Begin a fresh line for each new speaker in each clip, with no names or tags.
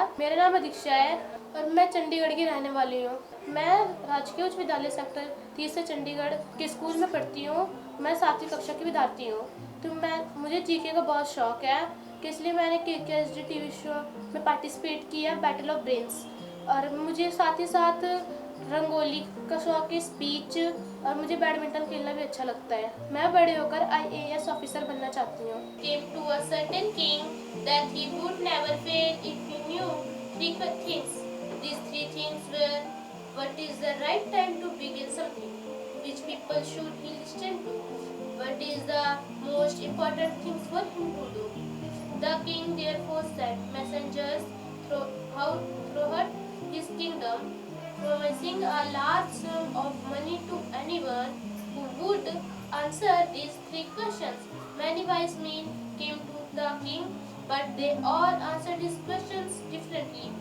नमस्कार, मेरा नाम दीक्षा है और मैं चंडीगढ़ की रहने वाली हूँ। मैं राजकीय उच्च विद्यालय सेक्टर 30 से चंडीगढ़ के स्कूल में पढ़ती हूँ। मैं 7वीं कक्षा की विद्यार्थी हूँ। तो मुझे जीके का बहुत शौक है, कि इसलिए मैंने KKSD टीवी शो में पार्टिसिपेट किया, बैटल ऑफ ब्रेन्स। और मुझे साथ ही साथ रंगोली का शौक है, स्पीच, और मुझे बैडमिंटन खेलना भी अच्छा लगता है। मैं बड़े होकर IAS ऑफिसर बनना चाहती हूँ।
Came to a certain king that he would never fail if he knew three things. These three things were: what is the right time to begin something, which people should he listen to, what is the most important things for him to do. The king therefore sent messengers throughout his kingdom, promising a large sum of money to anyone who would answer these three questions. Many wise men came to the king, but they all answered his questions differently.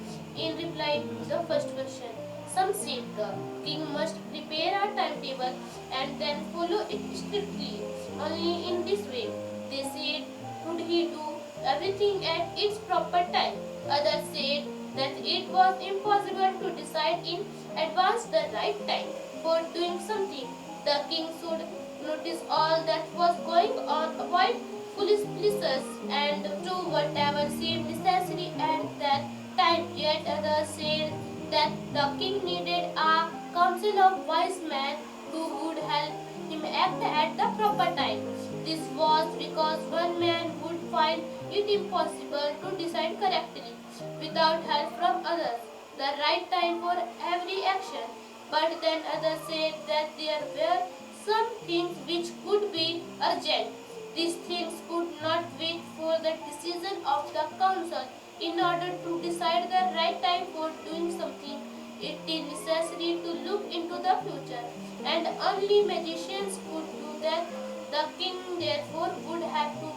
In reply to the first question, some said the king must prepare a timetable and then follow it strictly. Only in this way, they said, could he do everything at its proper time. Others said that it was impossible to decide in advance the right time for doing something. The king should notice all that was going on, avoid foolish pleasures, and do whatever seemed necessary at that time. Yet others said that the king needed a council of wise men who would help him act at the proper time. This was because one man would find it impossible to decide correctly without help from others, the right time for every action. But then others said that there were some things which could be urgent. These things could not wait for the decision of the council. In order to decide the right time for doing something, it is necessary to look into the future, and only magicians could do that. The king therefore would have to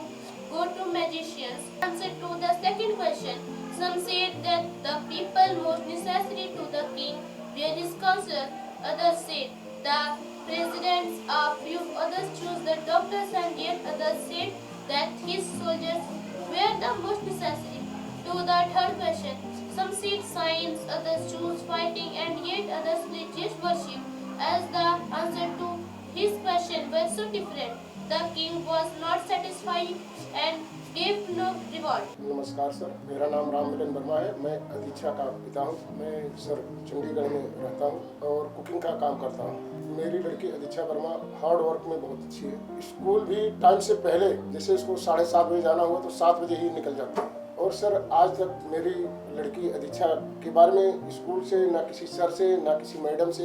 go to magicians. Answer to the second question. Some said that the people most necessary to the king were his counselors. Others said the presidents. A few others chose the doctors, and yet others said that his soldiers were the most necessary. To the third question, some said science, others chose fighting, and yet others religious worship. As the answer to his question were so different, the king was not satisfied and gave no reward.
नमस्कार sir, मेरा नाम राम मिलन वर्मा है। मैं अधीक्षा का पिता हूँ। मैं sir Chandigarh में रहता हूँ और कुकिंग का काम करता हूँ। मेरी लड़की अधीक्षा वर्मा हार्ड वर्क में बहुत अच्छी है। स्कूल भी टाइम से पहले, जैसे इसको 7:30 बजे जाना हुआ तो 7 बजे ही निकल जाती है। और सर आज तक मेरी लड़की अधीक्षा के बारे में स्कूल से ना किसी सर से ना किसी मैडम से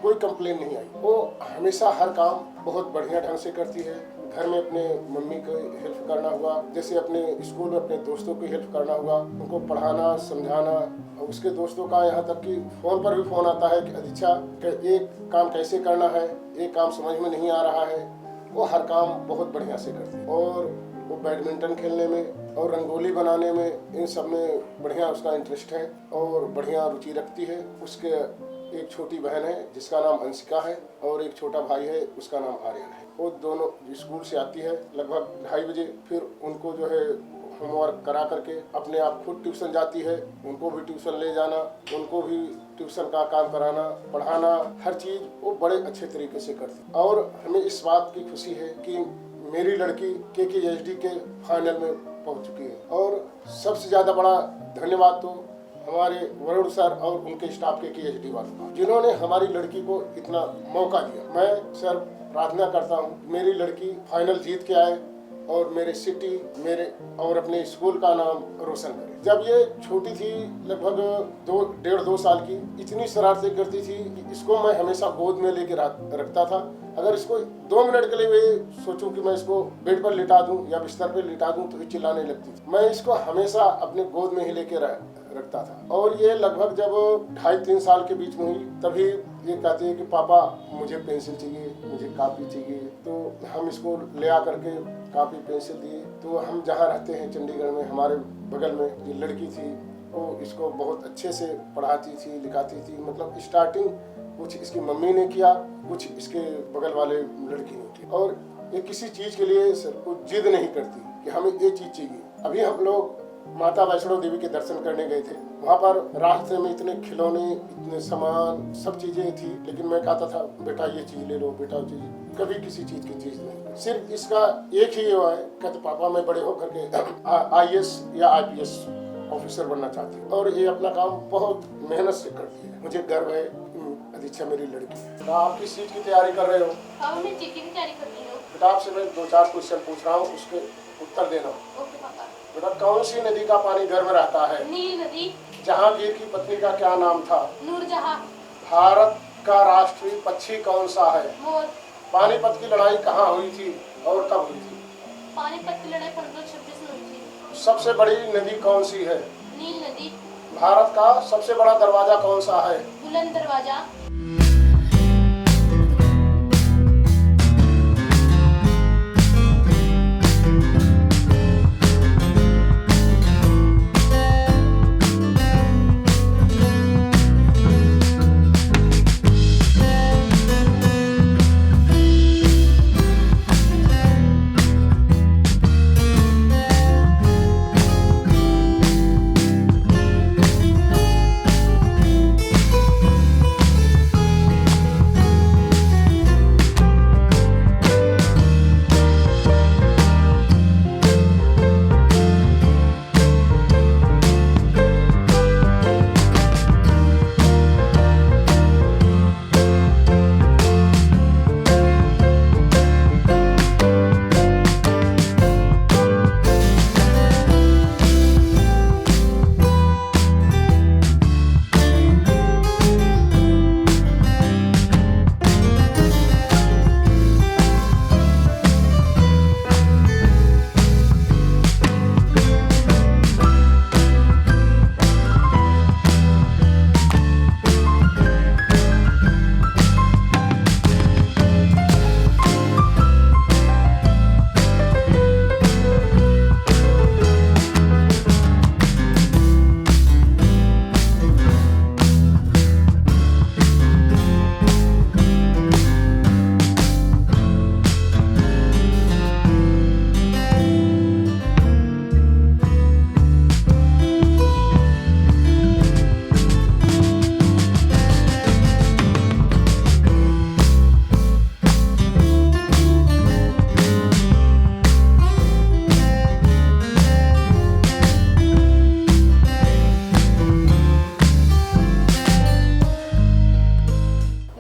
कोई कंप्लेन नहीं आई। वो हमेशा हर काम बहुत बढ़िया ढंग से करती है। घर में अपने मम्मी को हेल्प करना हुआ, जैसे अपने स्कूल में अपने दोस्तों की हेल्प करना हुआ, उनको पढ़ाना समझाना। उसके दोस्तों का यहाँ तक कि फ़ोन पर भी फ़ोन आता है कि अधीक्षा एक काम कैसे करना है, एक काम समझ में नहीं आ रहा है। वो हर काम बहुत बढ़िया से करती है और वो बैडमिंटन खेलने में और रंगोली बनाने में, इन सब में बढ़िया उसका इंटरेस्ट है और बढ़िया रुचि रखती है। उसके एक छोटी बहन है जिसका नाम अंशिका है और एक छोटा भाई है, उसका नाम आर्यन है। वो दोनों स्कूल से आती है लगभग 2:30 बजे, फिर उनको जो है होमवर्क करा करके अपने आप खुद ट्यूशन जाती है। उनको भी ट्यूशन ले जाना, उनको भी ट्यूशन का काम कराना, पढ़ाना, हर चीज़ वो बड़े अच्छे तरीके से करती। और हमें इस बात की खुशी है कि मेरी लड़की KKSD के फाइनल में पहुंच चुकी है। और सबसे ज़्यादा बड़ा धन्यवाद तो हमारे वरुण सर और उनके स्टाफ के KKSD वालों का, जिन्होंने हमारी लड़की को इतना मौका दिया। मैं सर प्रार्थना करता हूँ मेरी लड़की फाइनल जीत के आए और मेरे सिटी, मेरे और अपने स्कूल का नाम रोशन करे। जब ये छोटी थी, लगभग 1.5-2 साल की, इतनी शरारतें करती थी कि इसको मैं हमेशा गोद में लेके रखता था। अगर इसको 2 मिनट के लिए भी सोचूं कि मैं इसको बेड पर लिटा दूं या बिस्तर पर लिटा दूं तो ये चिल्लाने लगती थी। मैं इसको हमेशा अपने गोद में ही लेके रखता था। और ये लगभग जब 2.5-3 साल के बीच में हुई, तभी ये कहती है कि पापा मुझे पेंसिल चाहिए, मुझे कापी चाहिए। तो हम इसको ले आ करके कापी पेंसिल दिए। तो हम जहाँ रहते हैं चंडीगढ़ में, हमारे बगल में ये लड़की थी, वो इसको बहुत अच्छे से पढ़ाती थी, लिखाती थी। मतलब स्टार्टिंग कुछ इसकी मम्मी ने किया, कुछ इसके बगल वाले लड़की ने किया। और ये किसी चीज़ के लिए सर को जिद नहीं करती कि हमें ये चीज़ चाहिए। अभी हम लोग माता वैष्णो देवी के दर्शन करने गए थे। वहाँ पर रास्ते में इतने खिलौने, इतने सामान, सब चीजें थी, लेकिन मैं कहता था बेटा ये चीज ले लो, बेटा चीज, कभी किसी चीज की चीज नहीं। सिर्फ इसका एक ही वो है, कहते पापा मैं बड़े होकर के IAS या IPS ऑफिसर बनना चाहती हूँ, और ये अपना काम बहुत मेहनत से करती है। मुझे गर्व है अदिच्छा मेरी लड़की। बेटा आप किस चीज की तैयारी कर रहे हो?
हाँ, मैं जीके की तैयारी कर रही हूँ।
बेटा आपसे मैं 2-4 क्वेश्चन पूछ रहा हूँ, उसके उत्तर देना।
ओके पापा।
बेटा कौन सी नदी का पानी घर में रहता है?
नील नदी।
जहांगीर की पत्नी का क्या नाम था?
नूरजहां।
भारत का राष्ट्रीय पक्षी कौन सा है?
मोर।
पानीपत की लड़ाई कहाँ हुई थी और कब हुई थी?
पानीपत की लड़ाई 1526 में हुई थी।
सबसे बड़ी नदी कौन सी है?
नील नदी।
भारत का सबसे बड़ा दरवाजा कौन सा है?
बुलंद दरवाजा।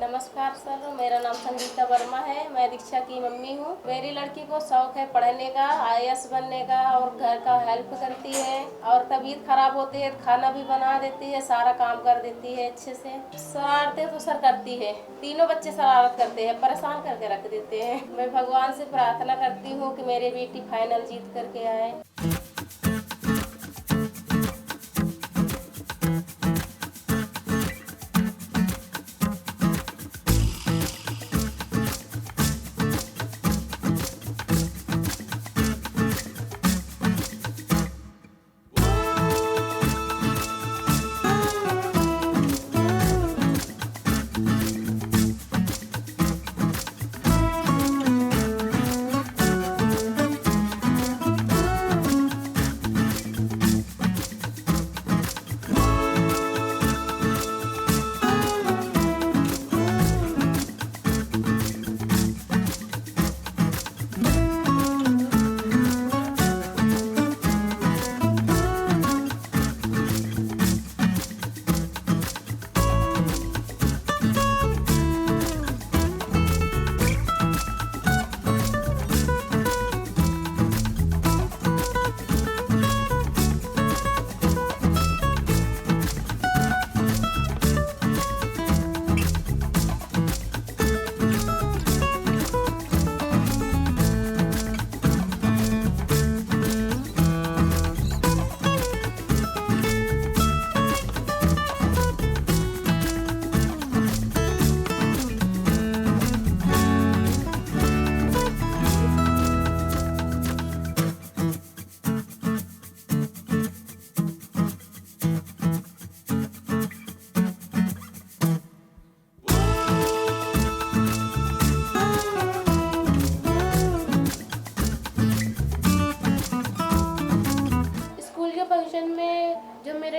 नमस्कार सर, मेरा नाम संगीता वर्मा है। मैं दीक्षा की मम्मी हूँ। मेरी लड़की को शौक है पढ़ने का, IAS बनने का, और घर का हेल्प करती है, और तबीयत खराब होती है खाना भी बना देती है, सारा काम कर देती है अच्छे से। शरारतें तो सर करती है, तीनों बच्चे शरारत करते हैं, परेशान करके रख देते हैं। मैं भगवान से प्रार्थना करती हूँ कि मेरी बेटी फाइनल जीत करके आए।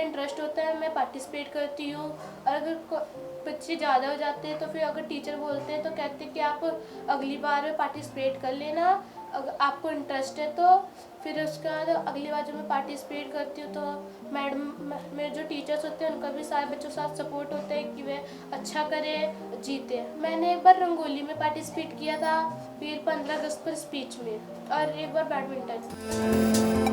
इंटरेस्ट होता है मैं पार्टिसिपेट करती हूँ। और अगर बच्चे ज़्यादा हो जाते हैं तो फिर अगर टीचर बोलते हैं तो कहते हैं कि आप अगली बार पार्टिसिपेट कर लेना, अगर आपको इंटरेस्ट है तो। फिर उसके बाद अगली बार जब मैं पार्टिसिपेट करती हूँ तो मैडम, मेरे जो टीचर्स होते हैं उनका भी सारे बच्चों के साथ सपोर्ट होता है कि वे अच्छा करें, जीते। मैंने एक बार रंगोली में पार्टिसिपेट किया था, फिर 15 अगस्त पर स्पीच में, और एक बार बैडमिंटन।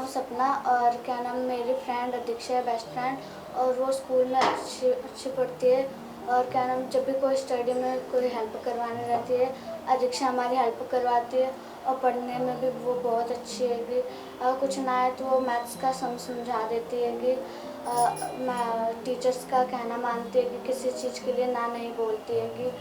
सपना और क्या नाम, मेरी फ्रेंड अदीक्षा है, बेस्ट फ्रेंड, और वो स्कूल में अच्छी पढ़ती है। और क्या नाम, जब भी कोई स्टडी में कोई हेल्प करवानी रहती है, अदीक्षा हमारी हेल्प करवाती है। और पढ़ने में भी वो बहुत अच्छी है कि अगर कुछ ना आए तो वो मैथ्स का समझा देती है कि टीचर्स का कहना मानती है कि किसी चीज़ के लिए ना नहीं बोलती है कि।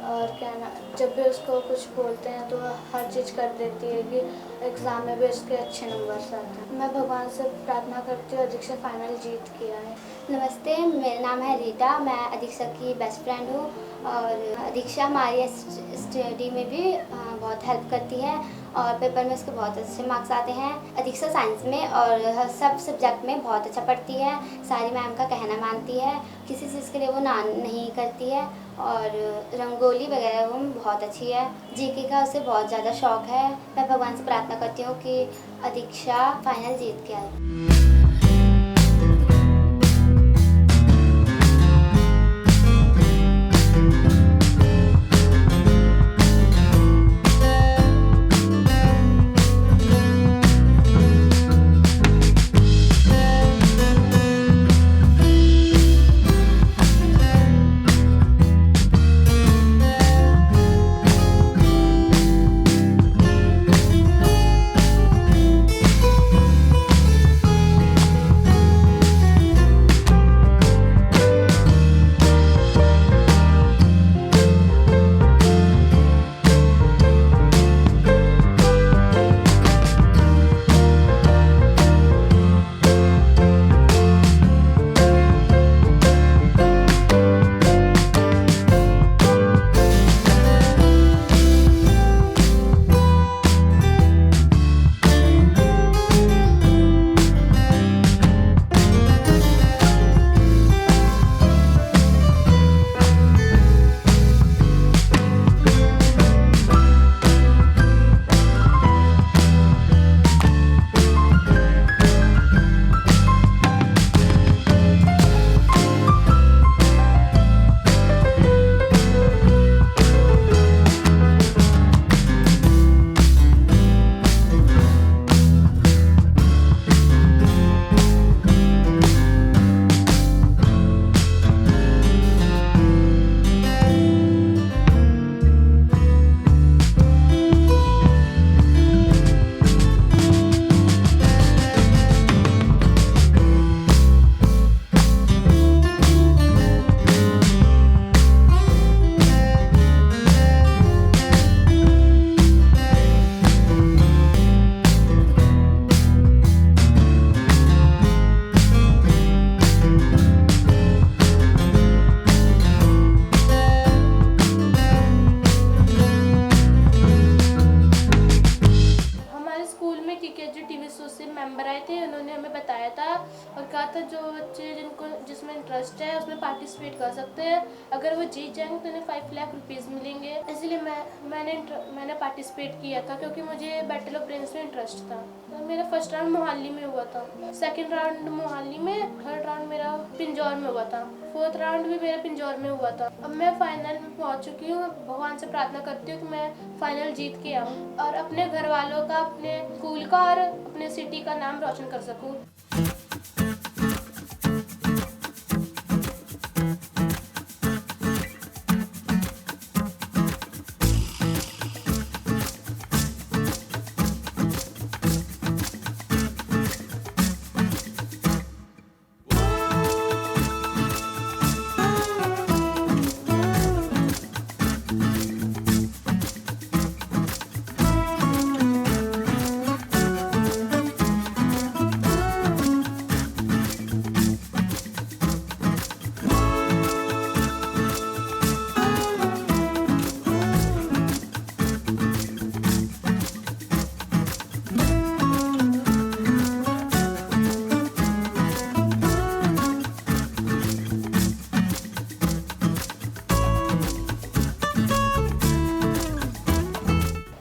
और क्या ना, जब भी उसको कुछ बोलते हैं तो हर चीज़ कर देती है कि एग्ज़ाम में भी उसके अच्छे नंबर आते हैं। मैं भगवान से प्रार्थना करती हूँ अदीक्षा फाइनल जीत के आए।
नमस्ते, मेरा नाम है रीता, मैं अदीक्षा की बेस्ट फ्रेंड हूँ। और अदीक्षा हमारी स्टडी में भी बहुत हेल्प करती है और पेपर में उसके बहुत अच्छे मार्क्स आते हैं। अदीक्षा साइंस में और सब सब्जेक्ट में बहुत अच्छा पढ़ती है, सारी मैम का कहना मानती है, किसी चीज़ के लिए वो ना नहीं करती है। और रंगोली वगैरह वो बहुत अच्छी है। जीके का उसे बहुत ज़्यादा शौक़ है। मैं भगवान से प्रार्थना करती हूँ कि अदीक्षा फाइनल जीत के आए।
उन्होंने हमें बताया था और कहा था जो बच्चे जिसमें इंटरेस्ट है उसमें पार्टिसिपेट कर सकते हैं। अगर वो जीत जाएंगे तो उन्हें 5 लाख रुपीज़ मिलेंगे। इसलिए मैंने पार्टिसिपेट किया था क्योंकि मुझे बैटल ऑफ ब्रेन्स में इंटरेस्ट था। तो मेरा फर्स्ट राउंड मोहाली में हुआ था, सेकेंड राउंड मोहाली में, थर्ड राउंड मेरा पिंजौर में हुआ था, फोर्थ राउंड भी मेरा पिंजौर में हुआ था। अब मैं फाइनल में पहुंच चुकी हूँ। भगवान से प्रार्थना करती हूँ कि मैं फाइनल जीत के आऊँ और अपने घर वालों का, अपने स्कूल का और अपने सिटी का नाम रोशन कर सकूँ।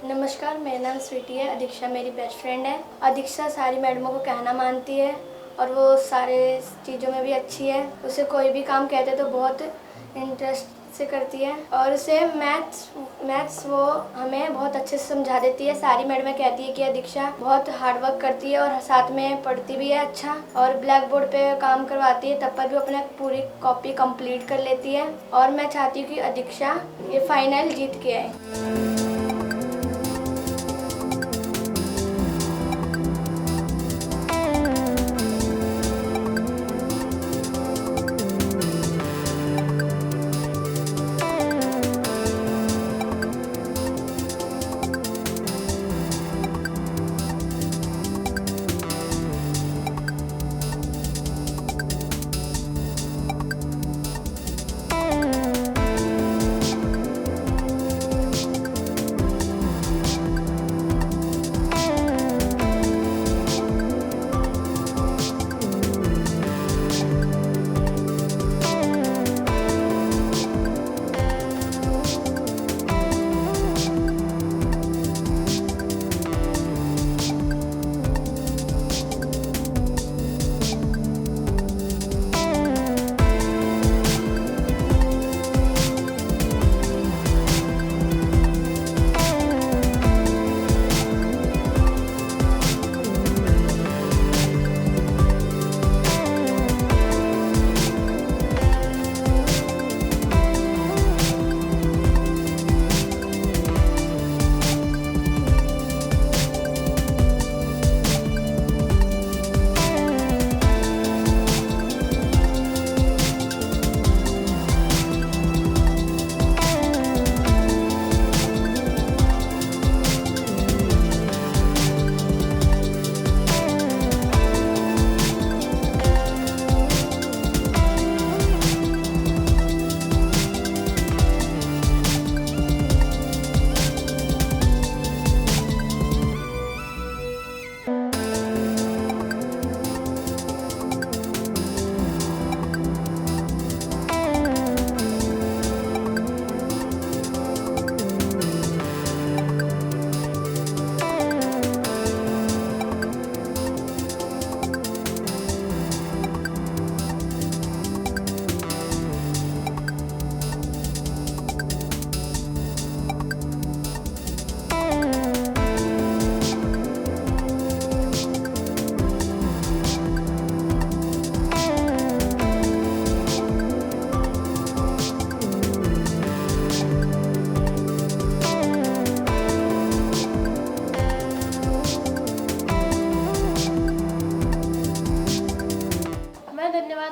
नमस्कार, मेरा नाम स्वीटी है। अदीक्षा मेरी बेस्ट फ्रेंड है। अदीक्षा सारी मैडमों को कहना मानती है और वो सारे चीज़ों में भी अच्छी है। उसे कोई भी काम कहते तो बहुत इंटरेस्ट से करती है और उसे मैथ्स वो हमें बहुत अच्छे से समझा देती है। सारी मैडमें कहती है कि अदीक्षा बहुत हार्ड वर्क करती है और साथ में पढ़ती भी है अच्छा, और ब्लैक बोर्ड पे काम करवाती है तब पर भी अपने पूरी कॉपी कंप्लीट कर लेती है। और मैं चाहती हूँ कि अदीक्षा ये फाइनल जीत के आए।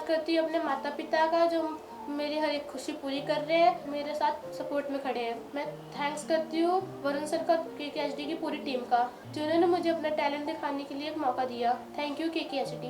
करती हूँ अपने माता पिता का जो मेरी हर एक खुशी पूरी कर रहे हैं, मेरे साथ सपोर्ट में खड़े हैं। मैं थैंक्स करती हूँ वरुण सर का, KKHD की पूरी टीम का, जिन्होंने मुझे अपना टैलेंट दिखाने के लिए एक मौका दिया। Thank you KKHD।